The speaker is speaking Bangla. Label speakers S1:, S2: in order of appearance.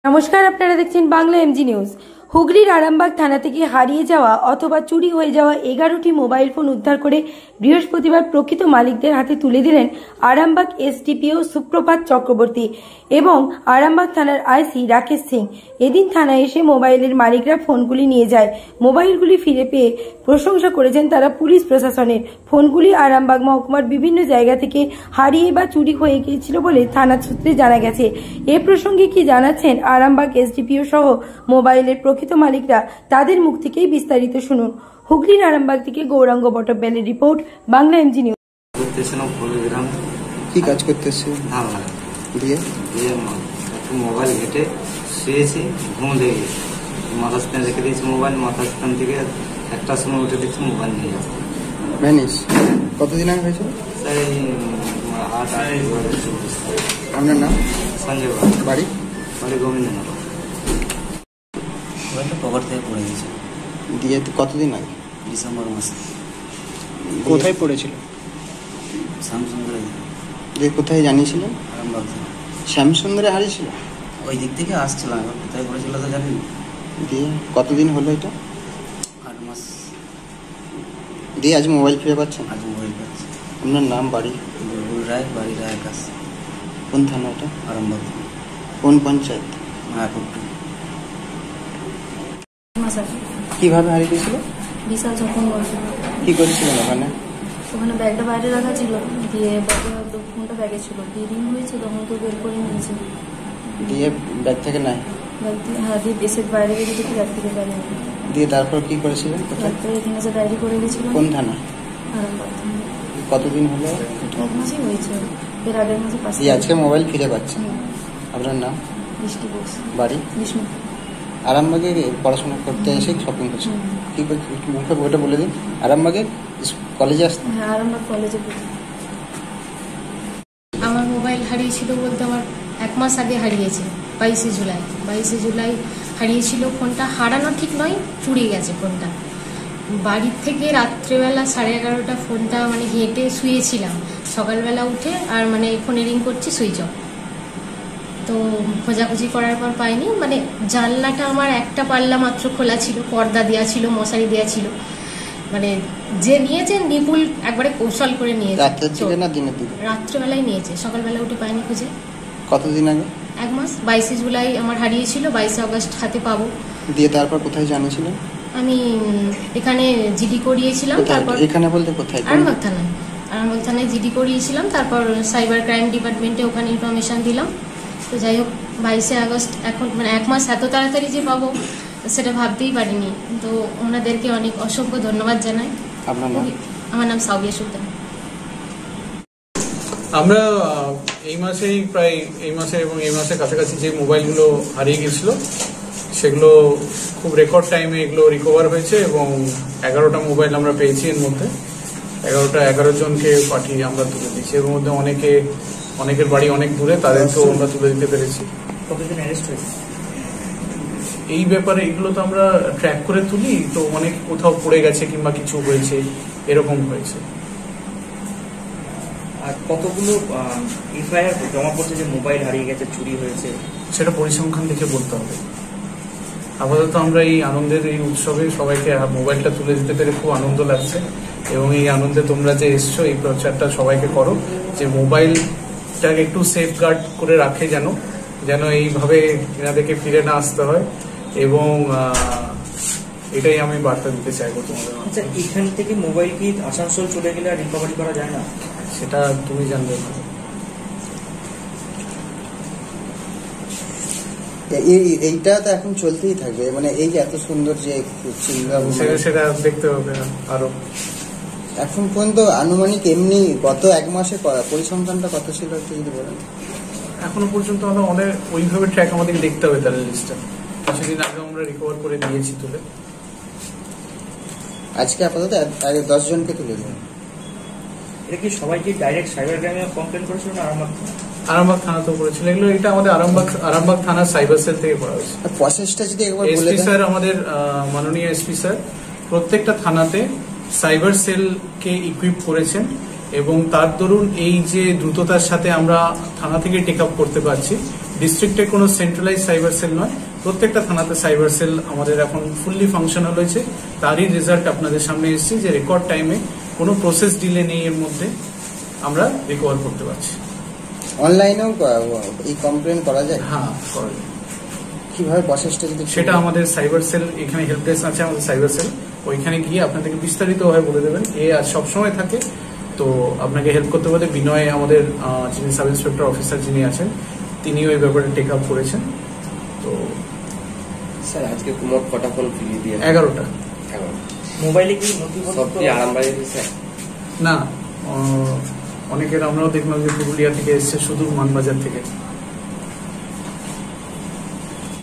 S1: নমস্কার, আপনারা দেখছেন বাংলা এমজি নিউজ। হুগলির আরামবাগ থানা থেকে হারিয়ে যাওয়া অথবা চুরি হয়ে যাওয়া 11টি মোবাইল ফোন উদ্ধার করে বৃহস্পতিবার প্রকৃত মালিকদের হাতে তুলে দিলেন আরামবাগ এসডিপিও সুপ্রভাত চক্রবর্তী এবং আরামবাগ থানার আইসি রাকেশ সিং। এদিন থানায় এসে মোবাইলের মালিকরা ফোনগুলি নিয়ে যায়। মোবাইলগুলি ফিরে পেয়ে প্রশংসা করেছেন তারা পুলিশ প্রশাসনের। ফোনগুলি আরামবাগ মহকুমার বিভিন্ন জায়গা থেকে হারিয়ে বা চুরি হয়ে গিয়েছিল বলে থানা সূত্রে জানা গেছে। এ প্রসঙ্গে কি জানাচ্ছেন আরামবাগ এসডিপিও সহ মোবাইলের প্রকৃত মালিকরা, তাদের মুখ থেকেই বিস্তারিত শুনুন। হুগলির আরামবাগ থেকে গৌরাঙ্গ বটব্যালের রিপোর্ট, বাংলা এমজি নিউজ।
S2: কি কাজ করতেছে?
S3: মোবাইল ঘেটে শুয়েছি, ঘুম লেগে মাথা স্থানে রেখে দিয়েছি। মোবাইল মাথা স্থান থেকে একটার সময় উঠে দেখছি মোবাইল নিয়ে যাচ্ছে।
S2: কতদিন আগে হয়েছিল? আপনার নাম?
S3: সঞ্জয়
S2: বাড়ি?
S3: বাড়ি গোবিন্দনগর।
S4: মোবাইলটা পকেট থেকে পড়ে গেছে।
S2: দিয়ে কতদিন আগে?
S4: ডিসেম্বর মাসে।
S2: কোথায় পড়েছিল?
S4: শ্যামসুন্দরে।
S2: দিয়ে কোথায় জানিয়েছিলেন?
S4: আরামবাগ।
S2: শ্যামসুন্দরে হারিয়েছিল?
S4: ওই দিক থেকে আসছিলাম, এবার কোথায় পড়েছিল তো জানি।
S2: দিয়ে কতদিন হলো এটা?
S4: 8 মাস।
S2: দিয়ে আজ মোবাইল ফিরে পাচ্ছেন?
S4: আজ মোবাইল পাচ্ছি।
S2: আপনার নাম? বাড়ি?
S4: বুলবুল রায়, বাড়ি রায়ের কাছে।
S2: কোন থানা এটা?
S4: আরামবাগ।
S2: কোন পঞ্চায়েত?
S4: মায়াপুর।
S2: কিভাবে হারিয়ে গেছিল?
S5: বিশাল যখন
S2: কি করেছিলেন ওখানে?
S5: ওখানে ব্যাগটা বাইরে রাখা ছিল, দিয়ে ব্যাগে হয়তো ফোনটা ব্যাগে ছিল, দিয়ে দিন হয়েছে তখন তো বের করে নিয়েছে।
S2: দিয়ে ব্যাগ থেকে নাই?
S5: ব্যাগ দিয়ে হ্যাঁ, দিয়ে দেশের বাইরে গেছে দেখি ব্যাগ থেকে বাইরে।
S2: দিয়ে তারপর কি করেছিলেন?
S5: তারপরে এখানে যে ডায়েরি করে গেছিলাম।
S2: কোন থানা?
S5: আরামবাগ।
S2: কতদিন হলো?
S5: 1 মাসই হয়েছে, এর আগের মাসে পাশে।
S2: দিয়ে আজকে মোবাইল ফিরে পাচ্ছেন? আপনার নাম?
S5: বৃষ্টি বোস।
S2: বাড়ি?
S5: বিষ্ণু।
S2: আরামবাগে পড়াশোনা করতে এসে শপিং করছেন? কি করছেন মুখে বইটা বলে দিন। আরামবাগে কলেজে আসতেন?
S5: হ্যাঁ, আরামবাগ কলেজে পড়ি।
S6: আমার মোবাইল হারিয়েছিল বলতে আমার 1 মাস আগে হারিয়েছে। 22শে জুলাই হারিয়েছিল। ফোনটা হারানো ঠিক নয়, চুরি গেছে ফোনটা। বাড়ির থেকে রাত্রেবেলা 11:30 ফোনটা মানে হেঁটে শুয়েছিলাম, সকালবেলা উঠে আর মানে ফোনে রিং করছি, সুইচ অফ। তো খোঁজাখুঁজি করার পর পাইনি। মানে জানলাটা আমার একটা পাল্লা মাত্র খোলা ছিল, পর্দা দেওয়া ছিল, মশারি দেওয়া ছিল। মানে যে নিয়েছে নিপুল একবারে কৌশল করে নিয়েছে।
S2: রাতের দিকে না দিনের দিকে?
S6: রাত্রেবেলায় নিয়েছে, সকালবেলা উঠে পাইনি খুঁজে।
S2: কতদিন আগে?
S6: 1 মাস। 22শে জুলাই আমার হারিয়েছিল, 22শে আগস্ট হাতে পাবো।
S2: দিয়ে তারপর কোথায় জানিয়েছিলেন?
S6: আমি এখানে জিডি করিয়েছিলাম। তারপর
S2: এখানে বলতে কোথায়?
S6: আরামবাগ থানায় জিডি করিয়েছিলাম। তারপর সাইবার ক্রাইম ডিপার্টমেন্টে ওখানে ইনফরমেশন দিলাম। তো যাই হোক, 22শে আগস্ট এখন মানে 1 মাস এত তাড়াতাড়ি যে পাবো সেটা ভাবতেই পারিনি। তো ওনাদেরকে অনেক অসংখ্য ধন্যবাদ জানাই।
S2: আপনার নাম?
S6: আমার নাম সাউবিয়া সুলতান।
S7: আমরা এই মাসে এবং এই মাসের কাছাকাছি যে মোবাইলগুলো হারিয়ে গেছিল সেগুলো খুব রেকর্ড টাইমে এগুলো রিকভার হয়েছে এবং 11টা মোবাইল আমরা পেয়েছি। এর মধ্যে 11 জনকে পাঠিয়ে আমরা তুলে দিচ্ছি। এর মধ্যে অনেকের বাড়ি অনেক দূরে, তাদেরকেও আমরা তুলে দিতে পেরেছি।
S3: কতদিন অ্যারেস্ট হয়েছে
S7: এই ব্যাপারে এগুলো তো আমরা ট্র্যাক করে তুলি, তো অনেক কোথাও পড়ে গেছে কিংবা কিছু হয়েছে, এরকম হয়েছে।
S8: আর কতগুলো এফআইআর জমা পড়ছে যে মোবাইল হারিয়ে গেছে, চুরি হয়েছে?
S7: সেটা পরিসংখ্যান দেখে বলতে হবে। আপাতত আমরা এই আনন্দের এই উৎসবে সবাইকে মোবাইলটা তুলে দিতে পেরে খুব আনন্দ লাগছে এবং এই আনন্দে তোমরা যে এসছো এই প্রচারটা সবাইকে করো যে মোবাইলটাকে একটু সেফ গার্ড করে রাখে, যেন এইভাবে এনাদেরকে ফিরে না আসতে হয় এবং এটাই আমি বার্তা দিতে চাইবো তোমাদের।
S8: আচ্ছা, এখান থেকে মোবাইল কি আসানসোল চলে গেলে আর রিকভারি করা যায় না?
S7: সেটা তুমি জানবে।
S2: এইটা তো এখন চলতেই থাকবে, মানে এই যে এত সুন্দর যে
S7: সেটা দেখতে হবে আরো।
S2: এখন পর্যন্ত আনুমানিক এমনি গত 1 মাসে পরিসংখ্যানটা কত ছিল একটু যদি বলেন।
S7: এখনো পর্যন্ত আমরা অনেক ওইভাবে ট্র্যাক আমাদের দেখতে হবে তার লিস্টটা। কিছুদিন আগে আমরা রিকভার করে দিয়েছি তুলে।
S2: আজকে আপাতত 10 জনকে তুলে দেবেন।
S8: এটা কি সবাই কি ডাইরেক্ট সাইবার ক্রাইমে কমপ্লেন করেছিল না
S7: আরামবাগ থানা তো করেছিল? এগুলো এটা আমাদের আরামবাগ থানা সাইবার সেল থেকে করা হয়েছে।
S2: প্রসেসটা যদি একবার বলে দেন।
S7: এসপি স্যার, আমাদের মাননীয় এসপি স্যার প্রত্যেকটা থানাতে সাইবার সেলকে ইকুইপ করেছেন এবং তার দরুন এই যে দ্রুততার সাথে আমরা থানা থেকে টেক আপ করতে পারছি, ডিস্ট্রিক্টের কোনো সেন্ট্রালাইজ সাইবার সেল নয়, প্রত্যেকটা থানাতে সাইবার সেল আমাদের এখন ফুললি ফাংশনাল হয়েছে। তারই রেজাল্ট আপনাদের সামনে এসেছে যে রেকর্ড টাইমে কোনো প্রসেস ডিলে নেই, এর মধ্যে আমরা রিকভার করতে পারছি।
S2: অনলাইনেও এই কমপ্লেন করা যায়?
S7: হ্যাঁ, করা যায়।
S2: কিভাবে প্রসেসটা যদি
S7: সেটা আমাদের সাইবার সেল, এখানে হেল্প ডেস্ক আছে আমাদের সাইবার সেল, ওইখানে গিয়ে আপনাদেরকে বিস্তারিতভাবে বলে দেবেন। আজ সবসময় থাকে, তো আপনাকে হেল্প করতে পারে বিনয়, আমাদের যিনি সাব ইন্সপেক্টর অফিসার যিনি আছেন, তিনি ওই ব্যাপারে টেক আপ করেছেন। তো
S9: স্যার আজকে মোট কটা ফোন ফিরিয়ে দিয়ে?
S7: 11টা।
S8: মোবাইলে কি নথিপত্র
S9: সব কি আরামবাগে স্যার?
S7: না, অনেকের আমরাও দেখলাম যে পুরুলিয়া থেকে এসছে, সুদূর মানবাজার থেকে।